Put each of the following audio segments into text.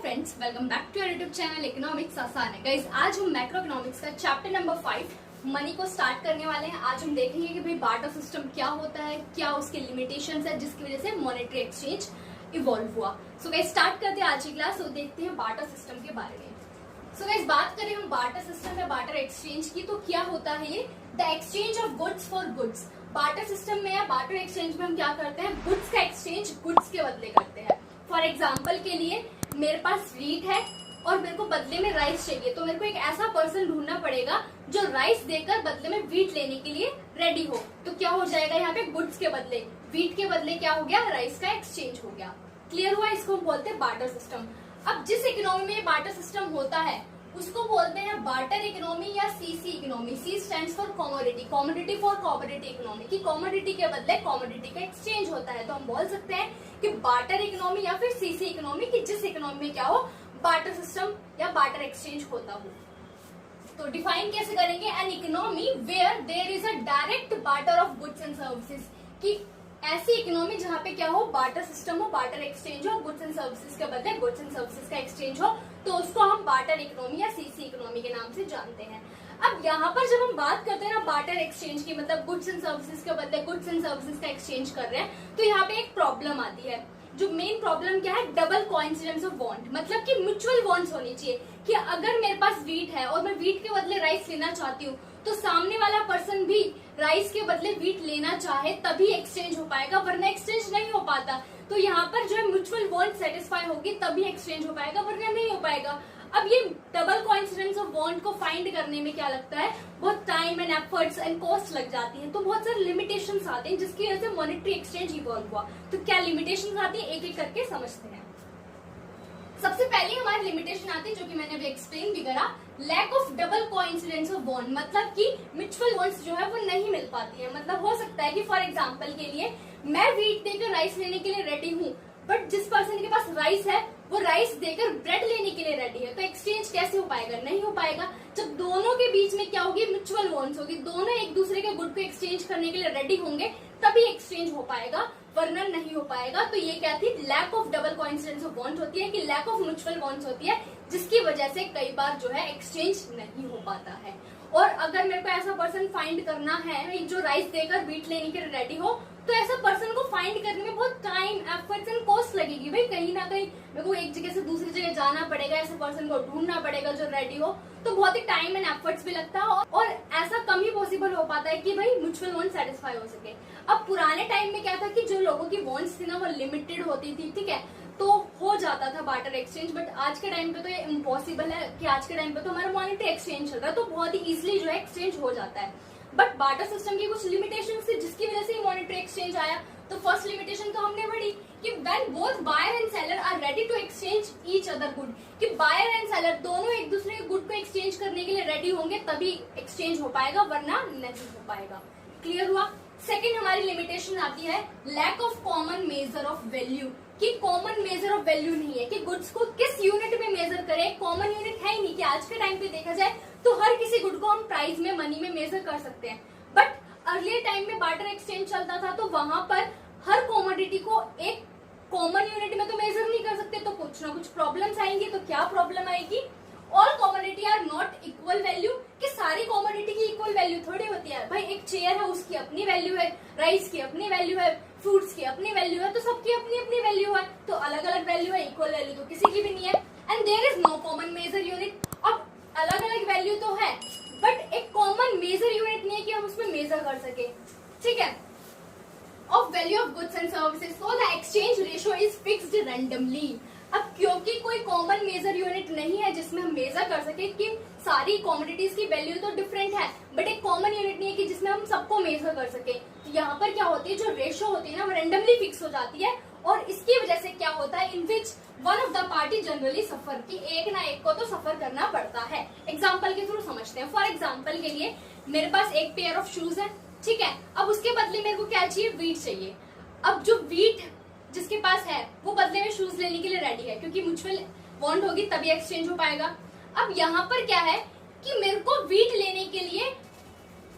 Friends, welcome back to your YouTube channel economics आसान है। Guys, आज हम मैक्रो इकोनॉमिक्स का चैप्टर नंबर 5 मनी को स्टार्ट करने वाले हैं। आज हम देखेंगे कि भाई बार्टर सिस्टम क्या होता है, क्या उसके लिमिटेशंस है जिसकी वजह से मॉनेटरी एक्सचेंज इवॉल्व हुआ। सो गाइस, स्टार्ट करते हैं आज की क्लास और देखते हैं बार्टर सिस्टम के बारे में। सो गाइस, बात करें हम बार्टर सिस्टम या बार्टर एक्सचेंज की, तो क्या होता है ये? The exchange of goods for goods. Barter system में या बार्टर एक्सचेंज में हम क्या करते हैं? गुड्स का एक्सचेंज गुड्स के बदले करते हैं। फॉर एग्जाम्पल के लिए मेरे पास व्हीट है और मेरे को बदले में राइस चाहिए, तो मेरे को एक ऐसा पर्सन ढूंढना पड़ेगा जो राइस देकर बदले में व्हीट लेने के लिए रेडी हो। तो क्या हो जाएगा यहाँ पे? गुड्स के बदले व्हीट के बदले क्या हो गया? राइस का एक्सचेंज हो गया। क्लियर हुआ? इसको हम बोलते हैं बार्टर सिस्टम। अब जिस इकोनॉमी में बार्टर सिस्टम होता है उसको बोलते हैं बार्टर इकोनॉमी या CC economy. C stands for commodity, commodity for commodity economy, की कमोडिटी के बदले कमोडिटी का एक्सचेंज होता है। तो हम बोल सकते हैं कि बार्टर इकोनॉमी या फिर सीसी इकोनॉमी, की जिस इकोनॉमी में क्या हो? बार्टर सिस्टम या बार्टर एक्सचेंज होता हो। तो डिफाइन कैसे करेंगे? An economy where there is a direct barter of goods and services, की ऐसी इकोनॉमी जहां पे क्या हो? बार्टर सिस्टम हो, बार्टर एक्सचेंज हो, गुड्स एंड सर्विसेज के बदले गुड्स एंड सर्विसेज का एक्सचेंज हो, तो उसको हम बार्टर इकोनॉमी या सीसी इकोनॉमी के नाम से जानते हैं। अब यहाँ पर जब हम बात करते हैं ना बार्टर एक्सचेंज की, मतलब गुड्स एंड सर्विसेज के बदले गुड्स एंड सर्विसेज का एक्सचेंज कर रहे हैं, तो यहाँ पे एक प्रॉब्लम आती है। जो मेन प्रॉब्लम क्या है? डबल कोइंसिडेंस ऑफ बॉन्ड, मतलब कि म्यूचुअल बॉन्ड्स होनी चाहिए। कि अगर मेरे पास व्हीट है और मैं व्हीट के बदले राइस लेना चाहती हूँ, तो सामने वाला पर्सन भी राइस के बदले व्हीट लेना चाहे तभी एक्सचेंज हो पाएगा, वरना एक्सचेंज नहीं हो पाता। तो यहाँ पर जो है म्यूचुअल बॉन्ड सेटिस्फाई होगी तभी एक्सचेंज हो पाएगा, वरना नहीं हो पाएगा। अब ये डबल कोइंसिडेंस ऑफ बॉन्ड को फाइंड करने में क्या लगता है? बहुत time and efforts and cost लग जाती है। तो बहुत सारे लिमिटेशंस आते हैं जिसकी वजह से मॉनेटरी एक्सचेंज इवॉल्व हुआ। तो क्या लिमिटेशंस आती है, एक एक करके समझते हैं। सबसे पहले हमारी लिमिटेशन आती है जो कि मैंने अभी एक्सप्लेन भी करा, lack of double coincidence of bond, मतलब कि म्यूचुअल बॉन्ड्स जो है वो नहीं मिल पाती है। मतलब हो सकता है कि फॉर एग्जांपल के लिए मैं व्हीट देकर राइस लेने के लिए रेडी हूँ, बट जिस पर्सन के पास राइस है वो राइस देकर ब्रेड लेने के लिए रेडी है, तो एक्सचेंज कैसे हो पाएगा? नहीं हो पाएगा। जब दोनों के बीच में क्या होगी? म्यूचुअल बॉन्ड्स होगी, दोनों एक दूसरे के गुड को एक्सचेंज करने के लिए रेडी होंगे तभी एक्सचेंज हो पाएगा, वरना नहीं हो पाएगा। तो ये क्या थी? Lack of double coincidence of bond होती है, कि लैक ऑफ म्यूचुअल बॉन्ड्स होती है, जिसकी वजह से कई बार जो है एक्सचेंज नहीं हो पाता है। और अगर मेरे को ऐसा पर्सन फाइंड करना है जो राइस देकर व्हीट लेने के लिए रेडी हो, तो ऐसा पर्सन को फाइंड करने में बहुत टाइम, एफर्ट्स एंड कॉस्ट लगेगी। भाई कहीं ना कहीं मेरे को एक जगह से दूसरी जगह जाना पड़ेगा, ऐसे पर्सन को ढूंढना पड़ेगा जो रेडी हो, तो बहुत ही टाइम एंड एफर्ट्स भी लगता है। और ऐसा कम ही पॉसिबल हो पाता है कि भाई म्यूचुअल बॉन्ड सेटिस्फाई हो सके। अब पुराने टाइम में क्या था कि जो लोगों की बॉन्ड्स थी ना वो लिमिटेड होती थी, ठीक है, तो हो जाता था बार्टर एक्सचेंज। बट आज के टाइम पे तो ये इम्पॉसिबल है कि आज के टाइम पे तो हमारा मॉनेटरी एक्सचेंज चल रहा है, तो बहुत ही इजिली जो है एक्सचेंज हो जाता है। बट बार्टर सिस्टम की कुछ लिमिटेशंस थी जिसकी वजह से मॉनेटरी एक्सचेंज आया। तो फर्स्ट लिमिटेशन तो हमने पढ़ी कि when both buyer and seller are ready to exchange each other good, कि बायर एंड सेलर दोनों एक दूसरे के गुड को एक्सचेंज करने के लिए रेडी होंगे तभी एक्सचेंज हो पाएगा, वरना नहीं हो पाएगा। क्लियर हुआ? सेकेंड हमारी लिमिटेशन आती है lack of common measure of value, कि कॉमन मेजर ऑफ वैल्यू नहीं है, कि गुड्स को किस यूनिट में मेजर करें, कॉमन यूनिट है ही नहीं। कि आज के टाइम पे देखा जाए तो हर किसी गुड को हम प्राइस में, मनी में मेजर कर सकते हैं, बट अर्लियर टाइम में बार्टर एक्सचेंज चलता था तो वहां पर हर कॉमोडिटी को एक कॉमन यूनिट में तो मेजर नहीं कर सकते, तो कुछ ना कुछ प्रॉब्लम्स आएंगी। तो क्या प्रॉब्लम आएगी? All commodity are not equal value, कि सारी कॉमोडिटी की इक्वल वैल्यू थोड़ी होती है। भाई एक चेयर है उसकी अपनी वैल्यू है, राइस की अपनी वैल्यू है, फ्रूट्स की अपनी वैल्यू है, तो सबकी अपनी अपनी वैल्यू है। तो अलग अलग वैल्यू है, इक्वल वैल्यू तो किसी की भी नहीं है। And there is no common measure unit. अब अलग अलग वैल्यू तो है बट एक कॉमन मेजर यूनिट नहीं है कि हम उसमें मेजर कर सके, ठीक है, of value of goods and services. So the exchange ratio is fixed randomly. अब क्योंकि कोई कॉमन मेजर यूनिट नहीं है जिसमें हम मेजर कर सके, कि सारी कॉमोडिटीज की वैल्यू तो डिफरेंट है बट एक कॉमन यूनिट नहीं है कि जिसमें हम सबको मेजर कर सके, तो यहाँ पर क्या होती है? जो रेशियो होती है ना वो रैंडमली फिक्स हो जाती है, और इसकी वजह से क्या होता है? In which one of the party generally suffer, की एक ना एक को तो सफर करना पड़ता है। एग्जाम्पल के थ्रू समझते हैं। फॉर एग्जाम्पल के लिए मेरे पास एक पेयर ऑफ शूज है, ठीक है, अब उसके बदले मेरे को क्या चाहिए? व्हीट चाहिए। अब जो व्हीट जिसके पास है वो बदले में शूज लेने के लिए रेडी है, क्योंकि म्यूचुअल बॉन्ड होगी तभी एक्सचेंज हो पाएगा। अब यहाँ पर क्या है कि मेरे को व्हीट लेने के लिए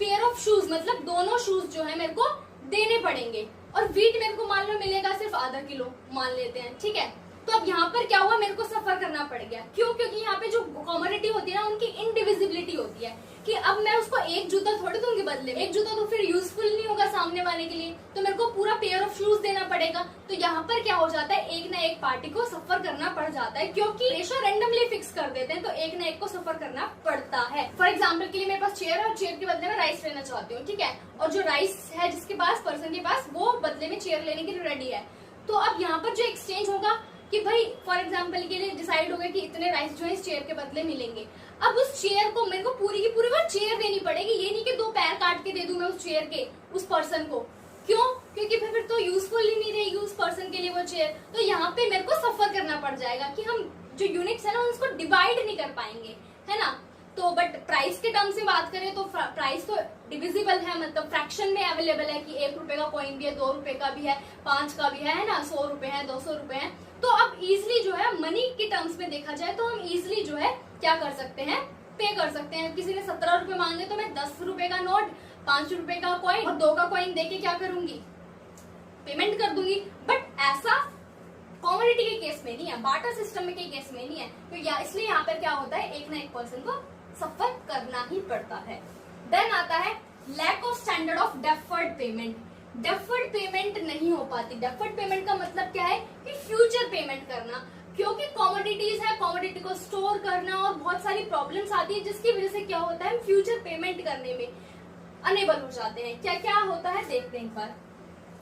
पेयर ऑफ शूज, मतलब दोनों शूज जो है मेरे को देने पड़ेंगे, और व्हीट मेरे को मान लो मिलेगा सिर्फ आधा किलो, मान लेते हैं, ठीक है। तो अब यहाँ पर क्या हुआ, मेरे को सफर करना पड़ गया। क्यों? क्योंकि यहाँ पे जो कमोडिटी होती है ना, उनकी इनडिविजिबिलिटी होती है कि अब मैं उसको एक जूता थोड़ी दूंगी बदले में, एक जूता तो फिर यूजफुल नहीं होगा सामने वाले के लिए, तो मेरे को पूरा पेयर ऑफ शूज देना पड़ेगा। तो यहाँ पर क्या हो जाता है, एक ना एक पार्टी को सफर करना पड़ जाता है, क्योंकि रेशो रेंडमली फिक्स कर देते हैं, तो एक ना एक को सफर करना पड़ता है। फॉर एग्जाम्पल के लिए मेरे पास चेयर है और चेयर के बदले में राइस लेना चाहती हूँ, ठीक है, और जो राइस है जिसके पास, पर्सन के पास, वो बदले में चेयर लेने के लिए रेडी है। तो अब यहाँ पर जो एक्सचेंज होगा कि भाई फॉर एग्जाम्पल के लिए डिसाइड हो गया कि इतने राइस जो है इस चेयर के बदले मिलेंगे। अब उस चेयर को मेरे को पूरी की पूरी वो चेयर देनी पड़ेगी, ये नहीं कि 2 पैर काट के दे दूं मैं उस चेयर के उस पर्सन को। क्यों? क्योंकि फिर तो यूजफुल ही नहीं रहेगी उस पर्सन के लिए वो चेयर। तो यहाँ पे मेरे को सफर करना पड़ जाएगा कि हम जो यूनिट्स है ना उसको डिवाइड नहीं कर पाएंगे, है ना। तो बट प्राइस के टर्म से बात करें तो प्राइस तो डिविजिबल है, मतलब फ्रैक्शन में अवेलेबल है कि 1 रुपए का कॉइन भी है, 2 रुपए का भी है, 5 का भी है ना, 100 रुपए है, 200 रुपए है। तो अब इजिली जो है मनी के टर्म्स में देखा जाए तो हम इजिली जो है क्या कर सकते हैं, पे कर सकते हैं। किसी ने 17 रुपए मांगे तो मैं 10 रुपए का नोट, 5 रुपए का कॉइन और 2 का कॉइन देके क्या करूंगी, पेमेंट कर दूंगी। बट ऐसा कॉमोडिटी के केस में नहीं है, बार्टर सिस्टम के केस में नहीं है। तो इसलिए यहाँ पर क्या होता है, एक ना एक पर्सन को सफर करना ही पड़ता है। देन आता है lack of standard of deferred payment. Deferred payment नहीं हो पाती। डेफर्ड पेमेंट का मतलब क्या है कि फ्यूचर पेमेंट करना, क्योंकि कमोडिटीज है, कमोडिटी को स्टोर करना और बहुत सारी प्रॉब्लम्स आती है, जिसकी वजह से क्या होता है, फ्यूचर पेमेंट करने में अनेबल हो जाते हैं। क्या क्या होता है देखते हैं एक बार।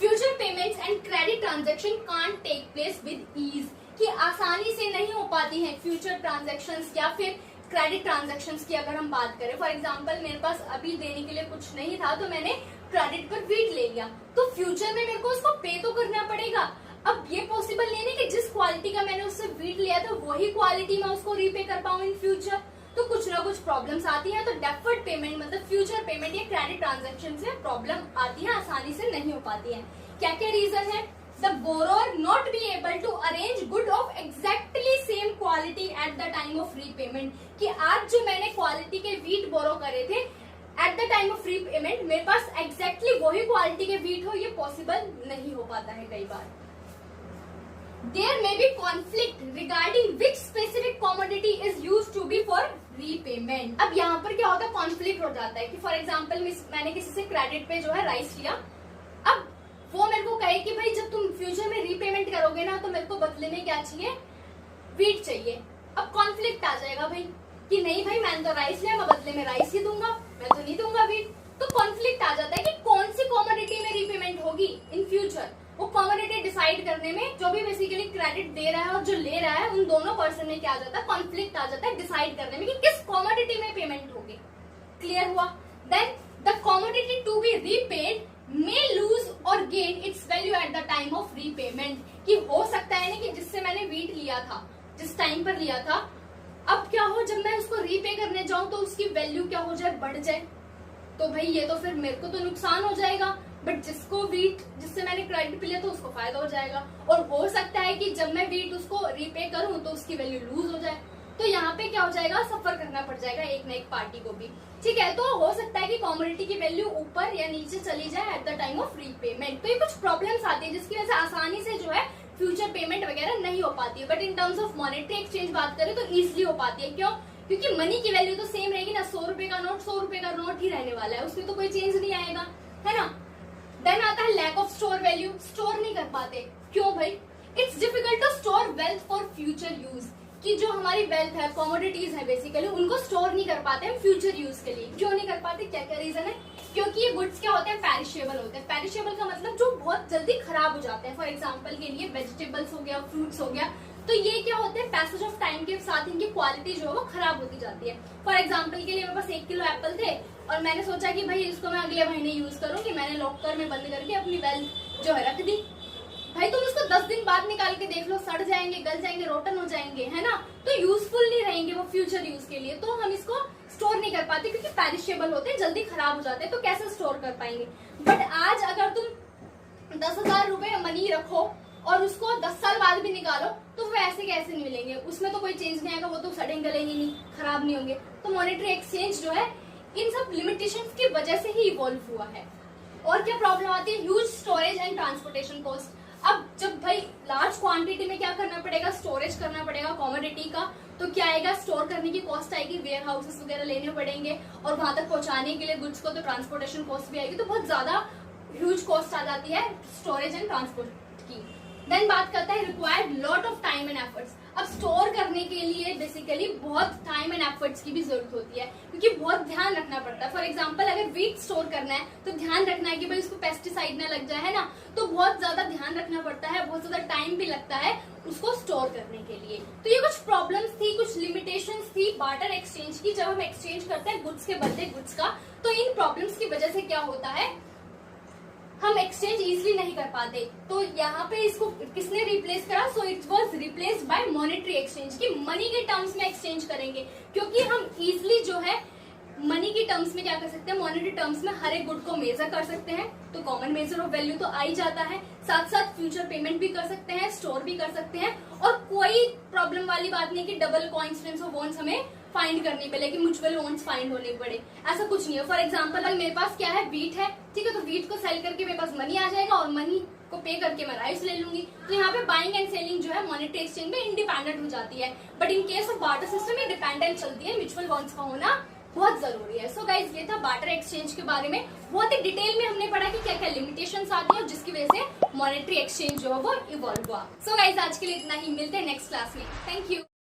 Future payments and credit transaction can't take place with ease, कि आसानी से नहीं हो पाती है फ्यूचर ट्रांजेक्शंस या फिर क्रेडिट ट्रांजेक्शंस की अगर हम बात करें। फॉर एग्जांपल मेरे पास अभी देने के लिए कुछ नहीं था तो मैंने क्रेडिट पर वीट ले लिया, तो फ्यूचर में मेरे को उसको पे तो करना पड़ेगा। अब ये पॉसिबल नहीं है कि जिस क्वालिटी का मैंने उससे वीट लिया था वही क्वालिटी मैं उसको रीपे कर पाऊं इन फ्यूचर, तो कुछ ना कुछ प्रॉब्लम्स आती है। तो डेफर्ड पेमेंट मतलब फ्यूचर पेमेंट या क्रेडिट ट्रांजेक्शन से प्रॉब्लम आती है, आसानी से नहीं हो पाती है। क्या क्या रीजन है? The borrower not be able to arrange good of exactly same quality at the time of repayment, कि आज जो मैंने क्वालिटी के वीट बोरो करे थे at the time of repayment मेरे पास एग्जैक्टली वही क्वालिटी के वीट हो, ये पॉसिबल नहीं हो पाता है कई बार। There may be conflict regarding which specific commodity is used to be for repayment। अब यहाँ पर क्या होता है, कॉन्फ्लिक्ट हो जाता है कि फॉर एग्जाम्पल मैंने किसी से क्रेडिट पे जो है राइस लिया, अब वो मेरे को कहे कि भाई जब तुम फ्यूचर में रीपेमेंट करोगे ना तो मेरे को बदले में क्या चाहिए, वीट चाहिए। अब कॉन्फ्लिक्ट आ जाएगा भाई कि नहीं भाई मैंने तो राइस लिया, मैं बदले में राइस ही दूंगा, मैं तो नहीं दूंगा वीट। तो कॉन्फ्लिक्ट आ जाता है कि कौन सी कमोडिटी में रीपेमेंट होगी इन फ्यूचर। वो कमोडिटी डिसाइड करने में जो भी बेसिकली क्रेडिट दे रहा है और जो ले रहा है उन दोनों पर्सन में क्या आ जाता है, कॉन्फ्लिक्ट आ जाता है डिसाइड करने में कि किस कमोडिटी में पेमेंट होगी। क्लियर हुआ? Then the commodity to be repaid may lose or gain its value at the time of repayment, कि हो सकता है ना कि जिससे मैंने वीट लिया था, जिस टाइम पर लिया था, अब क्या हो जब मैं उसको रीपे करने जाऊं तो उसकी वैल्यू क्या हो जाए, बढ़ जाए, तो भाई ये तो फिर मेरे को तो नुकसान हो जाएगा। बट जिसको वीट जिससे मैंने क्रेडिट पे लिया तो उसको फायदा हो जाएगा। और हो सकता है कि जब मैं वीट उसको रीपे करूं तो उसकी वैल्यू लूज हो जाए, तो यहाँ पे क्या हो जाएगा, सफर करना पड़ जाएगा एक ना एक पार्टी को भी। ठीक है, तो हो सकता है कि कमोडिटी की वैल्यू ऊपर या नीचे चली जाए at the time of repayment. तो ये कुछ प्रॉब्लम्स आती है जिसकी वजह से आसानी से जो है फ्यूचर पेमेंट वगैरह नहीं हो पाती है। But in terms of monetary exchange बात करें तो इजिली हो पाती है। क्यों? क्योंकि मनी की वैल्यू तो सेम रहेगी ना, 100 रुपए का नोट 100 रुपए का नोट ही रहने वाला है, उसमें तो कोई चेंज नहीं आएगा, है ना। देन आता है lack of store value. Store नहीं कर पाते, क्यों भाई? It's difficult to store wealth for future use, कि जो हमारी वेल्थ है, कमोडिटीज है बेसिकली, उनको स्टोर नहीं कर पाते हम फ्यूचर यूज के लिए। क्यों नहीं कर पाते, क्या क्या रीजन है? क्योंकि ये गुड्स क्या होते हैं, पेरिशेबल होते हैं। पेरिशेबल का मतलब जो बहुत जल्दी खराब हो जाते हैं। फॉर एग्जांपल के लिए वेजिटेबल्स हो गया, फ्रूट्स हो गया, तो ये क्या होते हैं, पैसेज ऑफ टाइम के साथ इनकी क्वालिटी जो है वो खराब होती जाती है। फॉर एग्जाम्पल के लिए मेरे पास 1 किलो एप्पल थे और मैंने सोचा कि भाई इसको मैं अगले महीने यूज करूंगी, मैंने लॉकर में बंद करके अपनी वेल्थ जो है रख दी। भाई तुम इसको 10 दिन बाद निकाल के देख लो, सड़ जाएंगे, गल जाएंगे, रोटन हो जाएंगे, है ना, तो यूजफुल नहीं रहेंगे वो फ्यूचर यूज के लिए। तो हम इसको स्टोर नहीं कर पाते क्योंकि पेरिशेबल होते हैं, जल्दी खराब हो जाते हैं, तो कैसे स्टोर कर पाएंगे। बट आज अगर तुम 10,000 रुपए मनी रखो और उसको 10 साल बाद भी निकालो तो वो ऐसे कैसे नहीं मिलेंगे, उसमें तो कोई चेंज नहीं आएगा, वो तो सड़ेंगे गलेंगे नहीं, खराब नहीं होंगे। तो मॉनेटरी एक्सचेंज जो है इन सब लिमिटेशंस की वजह से ही इवॉल्व हुआ है। और क्या प्रॉब्लम आती है, huge storage and transportation cost. अब जब भाई लार्ज क्वांटिटी में क्या करना पड़ेगा, स्टोरेज करना पड़ेगा कमोडिटी का, तो क्या आएगा, स्टोर करने की कॉस्ट आएगी, वेयर हाउसेस वगैरह लेने पड़ेंगे, और वहां तक पहुंचाने के लिए गुड्स को तो ट्रांसपोर्टेशन कॉस्ट भी आएगी, तो बहुत ज्यादा ह्यूज कॉस्ट आ जाती है स्टोरेज एंड ट्रांसपोर्ट की। देन बात करते हैं required lot of time and efforts. अब स्टोर करने के लिए बेसिकली बहुत टाइम एंड एफर्ट्स की भी जरूरत होती है, क्योंकि बहुत ध्यान रखना पड़ता है। फॉर एग्जांपल अगर वीट स्टोर करना है तो ध्यान रखना है कि भाई उसको पेस्टिसाइड ना लग जाए, है ना, तो बहुत ज्यादा ध्यान रखना पड़ता है, बहुत ज्यादा टाइम भी लगता है उसको स्टोर करने के लिए। तो ये कुछ प्रॉब्लम्स थी, कुछ लिमिटेशंस थी बार्टर एक्सचेंज की। जब हम एक्सचेंज करते हैं गुड्स के बदले गुड्स का, तो इन प्रॉब्लम्स की वजह से क्या होता है, हम एक्सचेंज इजिली नहीं कर पाते। तो यहाँ पे इसको किसने रिप्लेस करा, so it was replaced by monetary exchange, की मनी के टर्म्स में एक्सचेंज करेंगे, क्योंकि हम इजिली जो है मनी की टर्म्स में क्या कर सकते हैं, मॉनेटरी टर्म्स में हर एक गुड को मेजर कर सकते हैं, तो कॉमन मेजर ऑफ वैल्यू तो आ ही जाता है। साथ साथ फ्यूचर पेमेंट भी कर सकते हैं, स्टोर भी कर सकते हैं, और कोई प्रॉब्लम वाली बात नहीं कि डबल कोइंसिडेंस ऑफ बॉन्ड्स हमें फाइंड करनी पड़े, कि म्यूचुअल बॉन्ड्स फाइंड होने पड़े, ऐसा कुछ नहीं है। फॉर एग्जाम्पल अगर मेरे पास क्या है, वीट है, ठीक है, तो वीट को सेल करके मेरे पास मनी आ जाएगा, और मनी को पे करके मैं राइस ले लूंगी, तो यहाँ पे बाइंग एंड सेलिंग जो है मॉनेटरी एक्सचेंज में इंडिपेंडेंट हो जाती है। But in case of barter system ये डिपेंडेंट चलती है, म्यूचुअल बॉन्ड्स का होना बहुत जरूरी है। सो गाइज ये था बार्टर एक्सचेंज के बारे में, बहुत ही डिटेल में हमने पढ़ा कि क्या क्या लिमिटेशंस आती है और जिसकी वजह से मॉनेटरी एक्सचेंज जो है वो इवॉल्व हुआ। सो गाइज आज के लिए इतना ही, मिलते हैं नेक्स्ट क्लास में। Thank you.